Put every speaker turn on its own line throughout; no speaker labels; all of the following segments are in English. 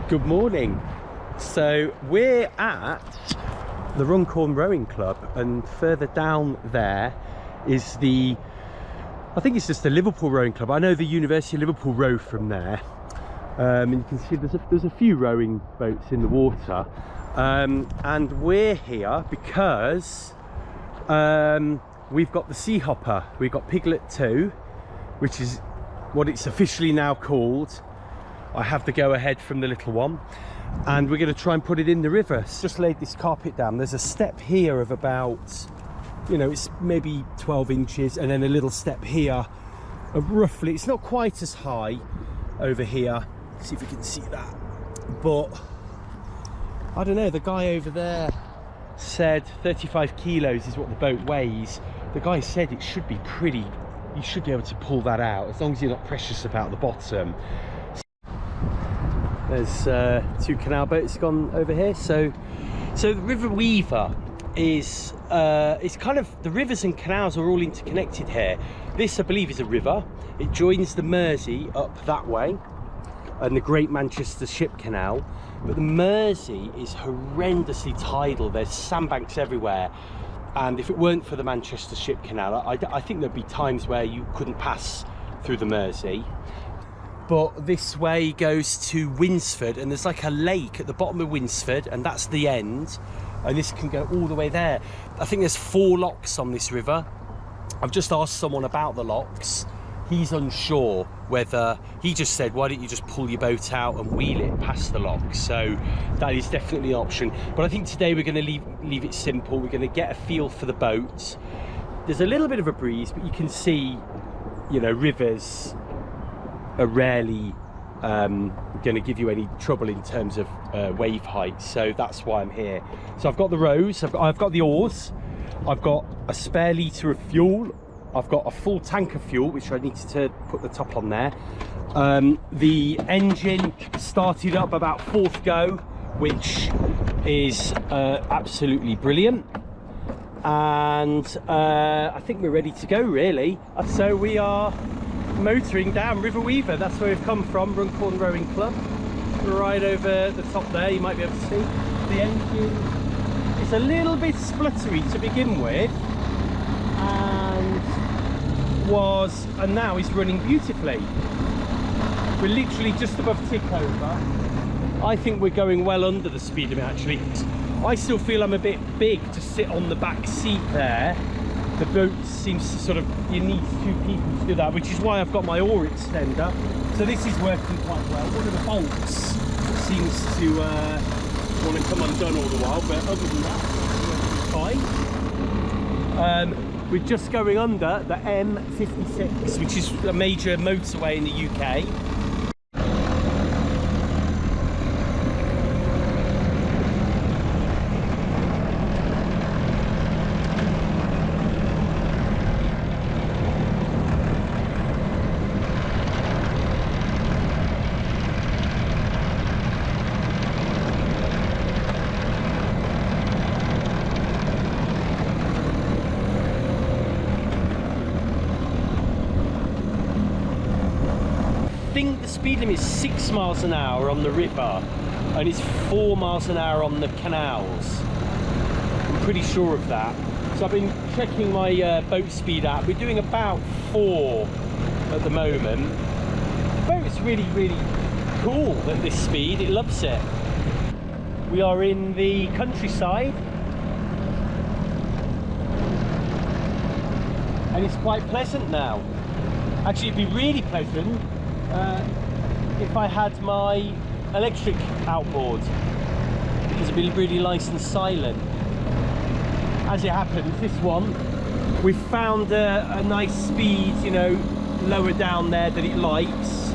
Good morning. So we're at the Runcorn Rowing Club, and further down there is I think it's just the Liverpool Rowing Club. I know the University of Liverpool row from there, and you can see there's a few rowing boats in the water, and we're here because we've got the Seahopper. We've got Piglet 2, which is what it's officially now called. I have the go ahead from the little one, and we're going to try and put it in the river. Just laid this carpet down. There's a step here of about, you know, it's maybe 12 inches, and then a little step here of roughly, it's not quite as high over here. See if you can see that, but I don't know, the guy over there said 35 kilos is what the boat weighs. The guy said it should be pretty, you should be able to pull that out as long as you're not precious about the bottom. There's two canal boats gone over here. So the River Weaver is it's kind of, the rivers and canals are all interconnected here. This, I believe, is a river. It joins the Mersey up that way and the Great Manchester Ship Canal, but the Mersey is horrendously tidal. There's sandbanks everywhere, and if it weren't for the Manchester Ship Canal, I think there'd be times where you couldn't pass through the Mersey. But this way goes to Winsford, and there's like a lake at the bottom of Winsford, and that's the end, and this can go all the way there. I think there's 4 locks on this river. I've just asked someone about the locks. He's unsure whether, he just said, why don't you just pull your boat out and wheel it past the locks? So that is definitely an option. But I think today we're going to leave it simple. We're going to get a feel for the boat. There's a little bit of a breeze, but you can see, you know, rivers are rarely going to give you any trouble in terms of wave height, so that's why I'm here. So I've got the rows, I've got the oars, I've got a spare litre of fuel, I've got a full tank of fuel which I needed to put the top on there. The engine started up about 4th go, which is absolutely brilliant, and I think we're ready to go really. So we are motoring down River Weaver. That's where we've come from, Runcorn Rowing Club. Right over the top there, you might be able to see the engine. It's a little bit spluttery to begin with, and now it's running beautifully. We're literally just above tick over. I think we're going well under the speed limit actually. I still feel I'm a bit big to sit on the back seat there. The boat seems to sort of, you need 2 people to do that, which is why I've got my oar extender. So this is working quite well. One of the bolts seems to want to come undone all the while, but other than that, it's fine. We're just going under the M56, which is a major motorway in the UK. I think the speed limit is 6 miles an hour on the river, and it's 4 miles an hour on the canals. I'm pretty sure of that. So I've been checking my boat speed app. We're doing about 4 at the moment. The boat's really, really cool at this speed. It loves it. We are in the countryside, and it's quite pleasant now. Actually, it'd be really pleasant if I had my electric outboard, because it'd be really nice and silent. As it happens, this one, we've found a nice speed, you know, lower down there that it likes.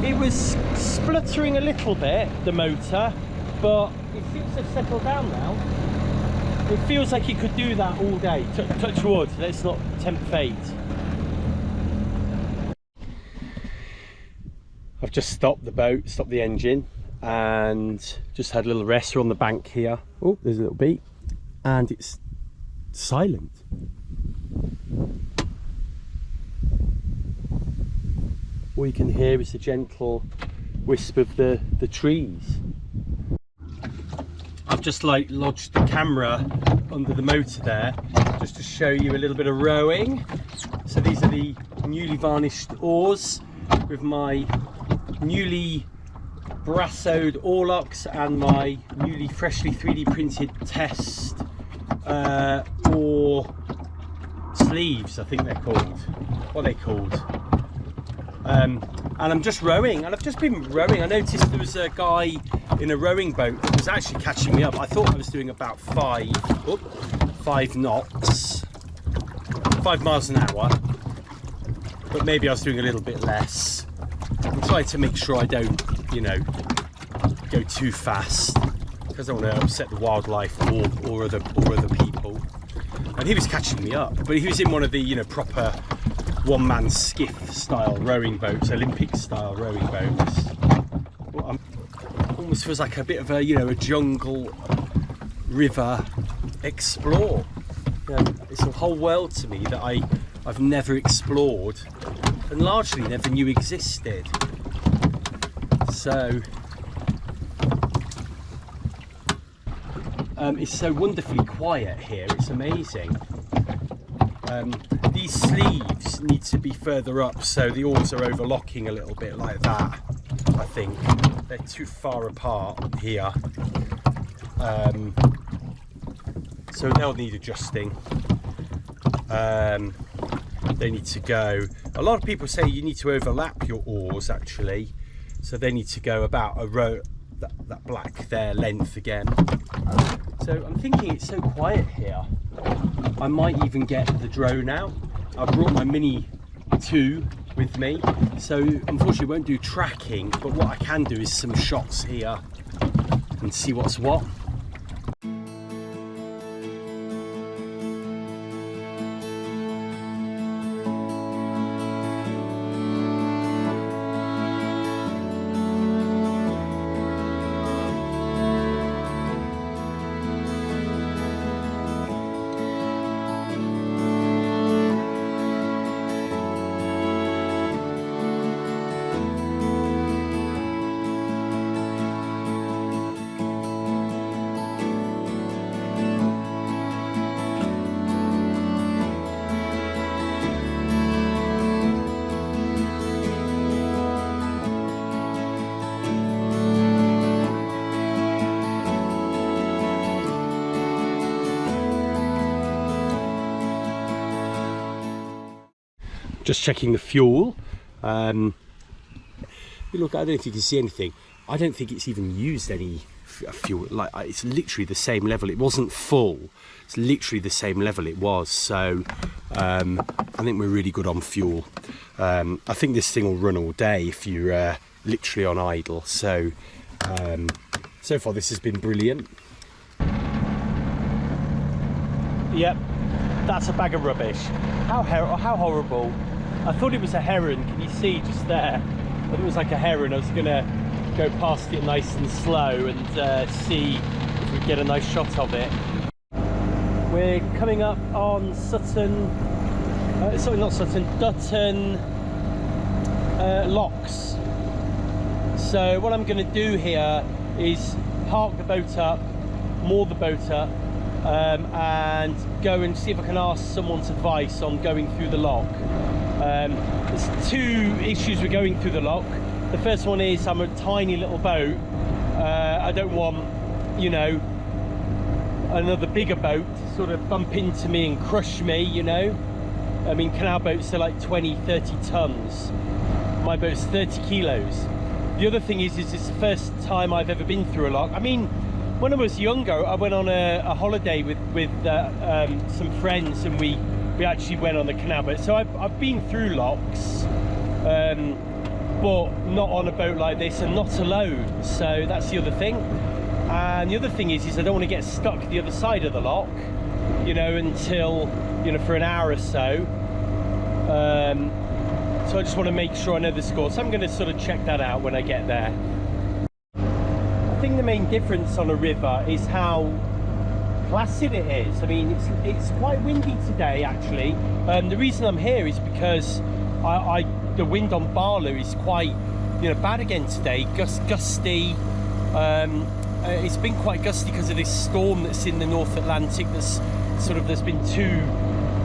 It was spluttering a little bit, the motor, but it seems to have settled down now. It feels like it could do that all day. Touch wood, let's not tempt fate. I've just stopped the boat, stopped the engine, and just had a little rest. We're on the bank here. Oh, there's a little beep, and it's silent. All you can hear is the gentle wisp of the trees. I've just like lodged the camera under the motor there just to show you a little bit of rowing. So these are the newly varnished oars with my newly brassoed oar locks and my newly freshly 3D printed test oar sleeves, I think they're called. What are they called? And I'm just rowing, and I've just been rowing. I noticed there was a guy in a rowing boat that was actually catching me up. I thought I was doing about 5 knots, 5 miles an hour, but maybe I was doing a little bit less. I'm trying to make sure I don't, you know, go too fast because I don't want to upset the wildlife or other people. And he was catching me up, but he was in one of the, you know, proper one-man skiff style rowing boats, Olympic style rowing boats. Well, almost feels like a bit of a, you know, a jungle river explore. You know, it's a whole world to me that I've never explored and largely never knew existed. So it's so wonderfully quiet here, it's amazing. These sleeves need to be further up, so the oars are overlocking a little bit like that. I think they're too far apart here, so they'll need adjusting. They need to go, a lot of people say you need to overlap your oars actually, so they need to go about a row, that black there length again. So I'm thinking it's so quiet here, I might even get the drone out. I brought my Mini 2 with me, so unfortunately won't do tracking, but what I can do is some shots here and see what's what. Just checking the fuel. Look, I don't know if you can see anything. I don't think it's even used any fuel. Like, it's literally the same level. It wasn't full. It's literally the same level it was. So I think we're really good on fuel. I think this thing will run all day if you're literally on idle. So so far this has been brilliant. Yep, that's a bag of rubbish. How horrible. I thought it was a heron, can you see just there? I thought it was like a heron. I was gonna go past it nice and slow and see if we get a nice shot of it. We're coming up on Sutton, sorry not Sutton, Dutton locks. So what I'm gonna do here is park the boat up, moor the boat up, and go and see if I can ask someone's advice on going through the lock. There's 2 issues with going through the lock. The first one is I'm a tiny little boat. I don't want, you know, another bigger boat to sort of bump into me and crush me, you know. I mean, canal boats are like 20-30 tons. My boat's 30 kilos. The other thing is it's the first time I've ever been through a lock. I mean, when I was younger, I went on a holiday with some friends, and we actually went on the canal boat. So I've been through locks, but not on a boat like this, and not alone. So that's the other thing. And the other thing is I don't want to get stuck the other side of the lock, you know, until, you know, for an hour or so. So I just want to make sure I know the score. So I'm going to sort of check that out when I get there. I think the main difference on a river is how placid it is. I mean, it's quite windy today actually. The reason I'm here is because the wind on Bala is quite you know, bad again today. Gusty. It's been quite gusty because of this storm that's in the North Atlantic. There's been two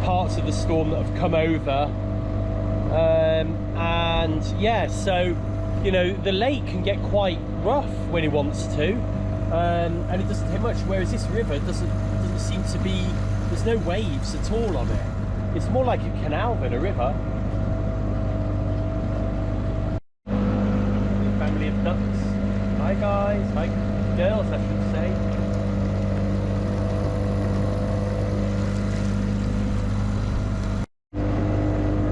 parts of the storm that have come over, and yeah, so you know, the lake can get quite rough when it wants to, and it doesn't take much. Whereas this river doesn't seem to be. There's no waves at all on it. It's more like a canal than a river. Family of ducks. Hi guys. Hi girls, I should say.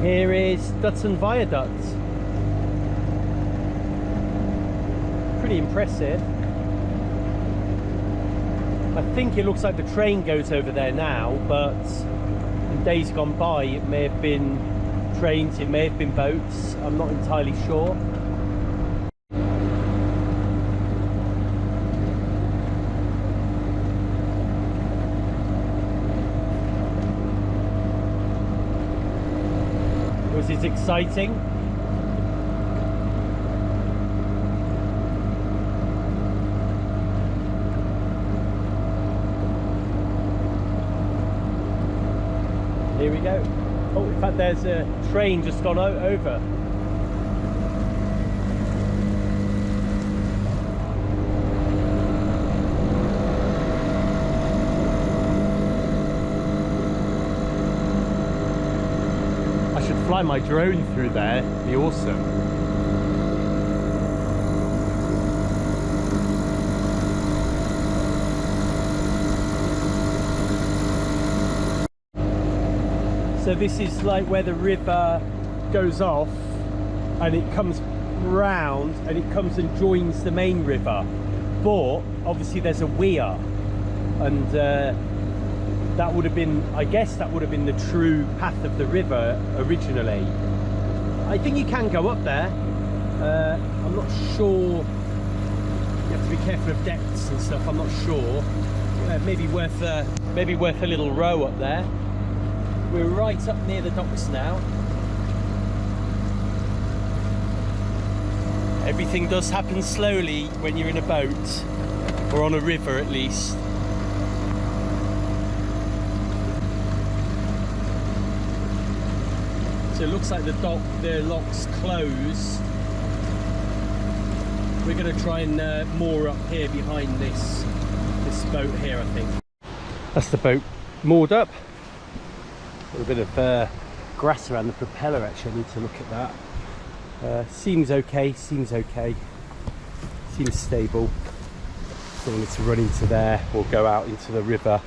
Here is Dutton viaduct. Pretty impressive. I think it looks like the train goes over there now, but in days gone by it may have been trains, it may have been boats, I'm not entirely sure. Was it exciting? Here we go. Oh, in fact, there's a train just gone over. I should fly my drone through there. It'd be awesome. So this is like where the river goes off and it comes round and it comes and joins the main river. But obviously there's a weir, and that would have been, I guess that would have been the true path of the river originally. I think you can go up there. I'm not sure. You have to be careful of depths and stuff. I'm not sure. Maybe worth a little row up there. We're right up near the docks now. Everything does happen slowly when you're in a boat, or on a river at least. So it looks like the lock's closed. We're going to try and moor up here behind this boat here, I think. That's the boat moored up. A bit of grass around the propeller, actually. I need to look at that. Seems okay, seems stable. Don't want it to run into there or go out into the river,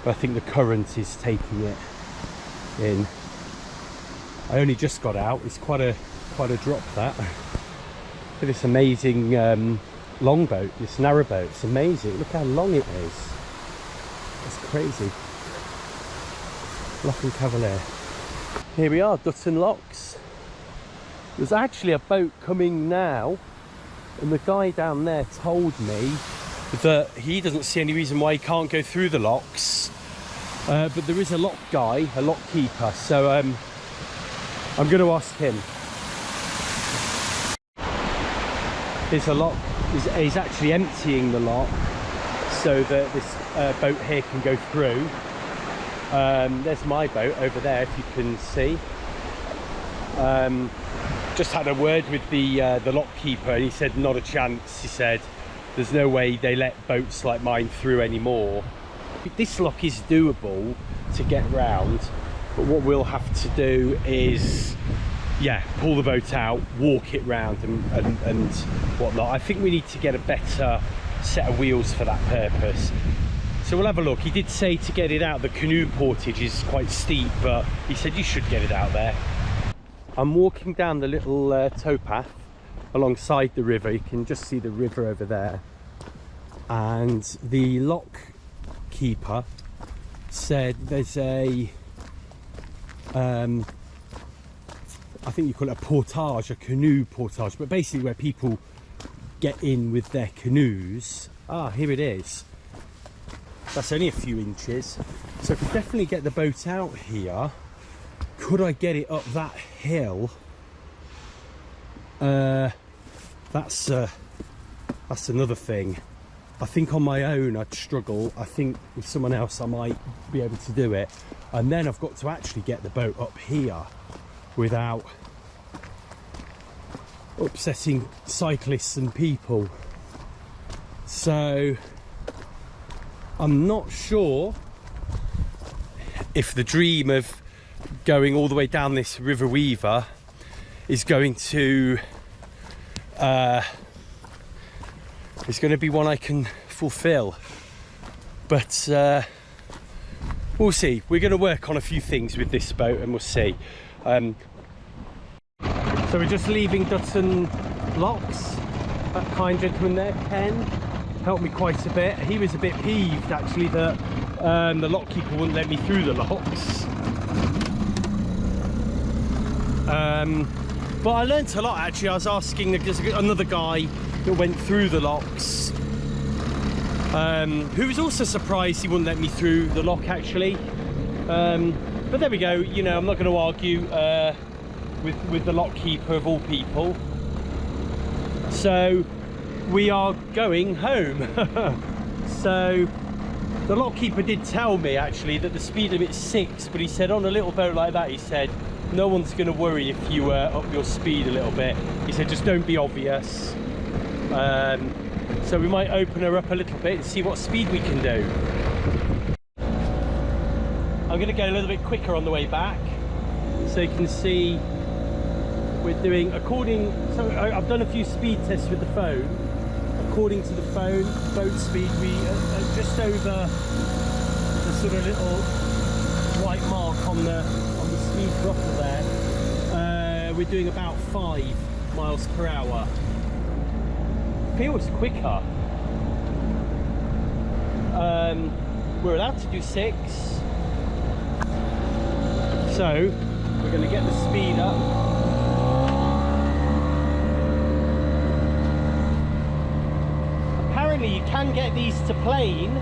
but I think the current is taking it in. I only just got out. It's quite a drop, that. Look at this amazing longboat, this narrowboat. It's amazing. Look how long it is. It's crazy. Lock and Cavalier. Here we are, Dutton Locks. There's actually a boat coming now, and the guy down there told me that he doesn't see any reason why he can't go through the locks, but there is a lock guy, a lock keeper, so I'm going to ask him. There's a lock, he's actually emptying the lock so that this boat here can go through. There's my boat over there, if you can see. Just had a word with the lock keeper, and he said not a chance. He said there's no way they let boats like mine through anymore. This lock is doable to get round, but what we'll have to do is, yeah, pull the boat out, walk it round and whatnot. I think we need to get a better set of wheels for that purpose. So we'll have a look. He did say to get it out, the canoe portage is quite steep, but he said you should get it out there. I'm walking down the little towpath alongside the river. You can just see the river over there. And the lock keeper said there's a, I think you call it a portage, a canoe portage, but basically where people get in with their canoes. Ah, here it is. That's only a few inches, so I could definitely get the boat out here. Could I get it up that hill? That's another thing. I think on my own I'd struggle. I think with someone else I might be able to do it. And then I've got to actually get the boat up here without upsetting cyclists and people. So I'm not sure if the dream of going all the way down this River Weaver is going to be one I can fulfill, but we'll see. We're going to work on a few things with this boat and we'll see. So we're just leaving Dutton locks. That kind gentleman there, Ken, helped me quite a bit. He was a bit peeved actually that the lock keeper wouldn't let me through the locks. But I learnt a lot actually. I was asking, there's another guy that went through the locks, who was also surprised he wouldn't let me through the lock actually. But there we go, you know, I'm not going to argue with the lock keeper of all people. So we are going home. So the lock keeper did tell me actually that the speed limit's 6, but he said on a little boat like that, he said no one's going to worry if you up your speed a little bit. He said just don't be obvious. So we might open her up a little bit and see what speed we can do. I'm going to go a little bit quicker on the way back so you can see we're doing so I've done a few speed tests with the phone. According to the phone boat speed, we are just over the sort of little white mark on the speed dropper there. We're doing about 5 miles per hour. Feels quicker. We're allowed to do 6, so we're going to get the speed up. Apparently you can get these to plane.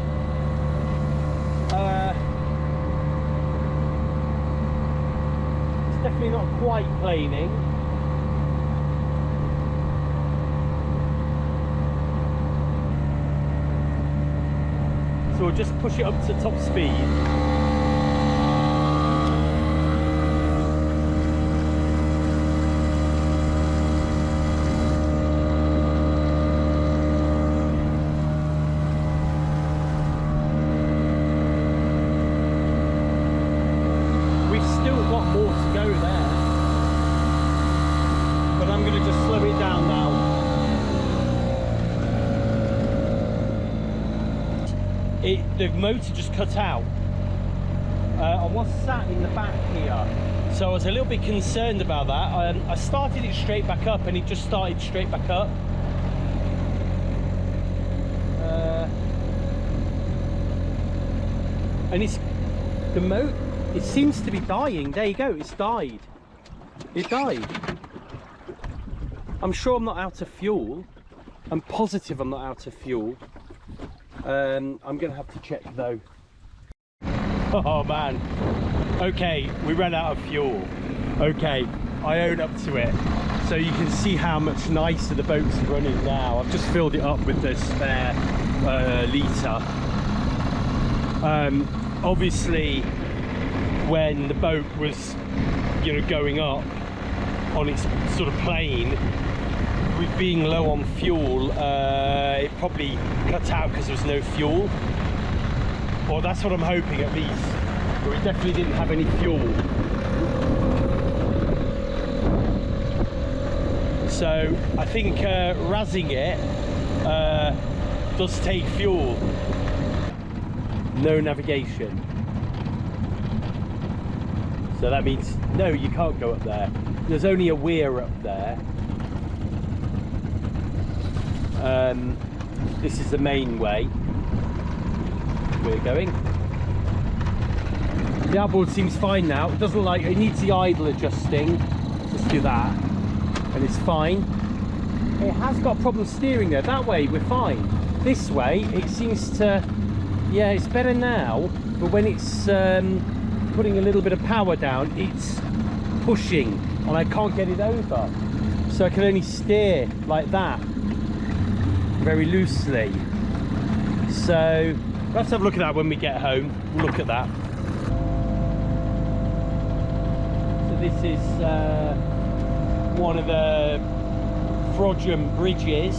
It's definitely not quite planing. So we'll just push it up to top speed. We've still got more to go there, but I'm going to just slow it down now. The motor just cut out. I was sat in the back here, so I was a little bit concerned about that. I started it straight back up and it just started straight back up. And it seems to be dying. There you go, it's died. It died. I'm sure I'm not out of fuel. I'm positive I'm not out of fuel. I'm gonna have to check though. Oh man. Okay, we ran out of fuel. Okay, I own up to it. So you can see how much nicer the boat's running now. I've just filled it up with the spare litre. Obviously, when the boat was, you know, going up on its sort of plane, with being low on fuel, it probably cut out because there was no fuel. Or that's what I'm hoping at least. But we definitely didn't have any fuel. So I think razzing it does take fuel. No navigation. So that means no, you can't go up there. There's only a weir up there. This is the main way we're going. The outboard seems fine now. It doesn't like, it needs the idle adjusting. Just do that and it's fine. It has got problem steering there. That way we're fine. This way it seems to, yeah, it's better now, but when it's putting a little bit of power down, it's pushing and I can't get it over. So so I can only steer like that, very loosely. So we'll have to have a look at that when we get home. We'll look at that. So this is one of the Frodsham bridges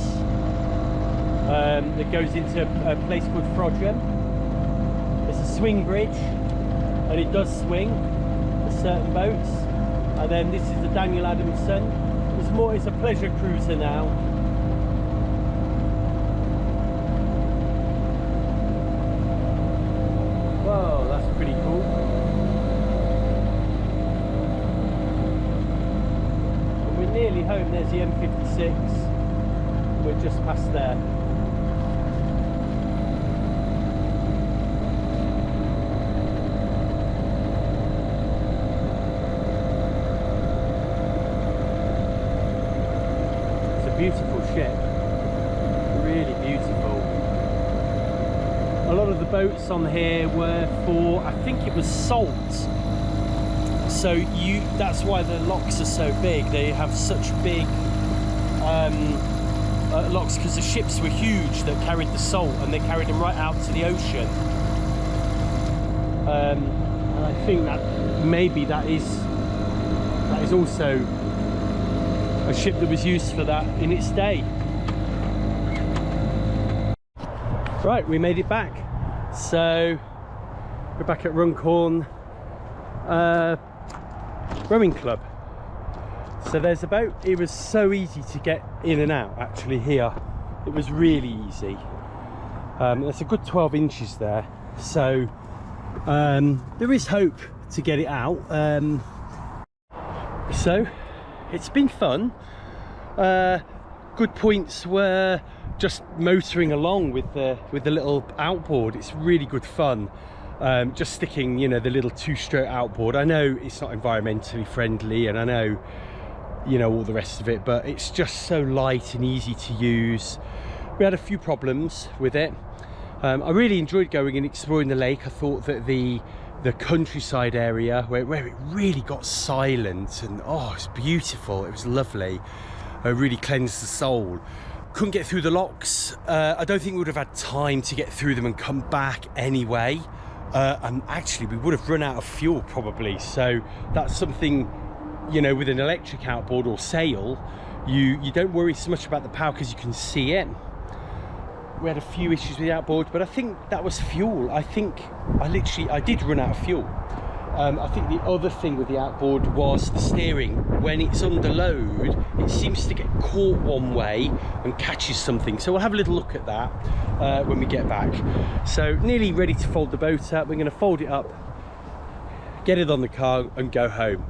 that goes into a place called Frodsham. It's a swing bridge, and it does swing for certain boats. And then this is the Daniel Adamson. It's a pleasure cruiser now. Whoa, that's pretty cool. And we're nearly home. There's the M56. We're just past there. Beautiful ship, really beautiful. A lot of the boats on here were for, I think it was salt, so that's why the locks are so big. They have such big locks because the ships were huge that carried the salt, and they carried them right out to the ocean. And I think that maybe that is also a ship that was used for that in its day. Right, we made it back. So we're back at Runcorn rowing club. So there's a boat. It was so easy to get in and out actually here. It was really easy. There's a good 12 inches there. So there is hope to get it out. So it's been fun. Good points were just motoring along with the little outboard. It's really good fun. Just sticking, you know, the little 2-stroke outboard. I know it's not environmentally friendly, and I know, you know, all the rest of it, but it's just so light and easy to use. We had a few problems with it. I really enjoyed going and exploring the lake. I thought that the countryside area where it really got silent, and oh, it's beautiful. It was lovely. Really cleansed the soul. Couldn't get through the locks. I don't think we would have had time to get through them and come back anyway. And actually we would have run out of fuel probably. So that's something, you know, with an electric outboard or sail, you don't worry so much about the power because you can see it. We had a few issues with the outboard, but I think that was fuel. I think I did run out of fuel. I think the other thing with the outboard was the steering. When it's under load, it seems to get caught one way and catches something. So we'll have a little look at that when we get back. So nearly ready to fold the boat up. We're going to fold it up, get it on the car and go home.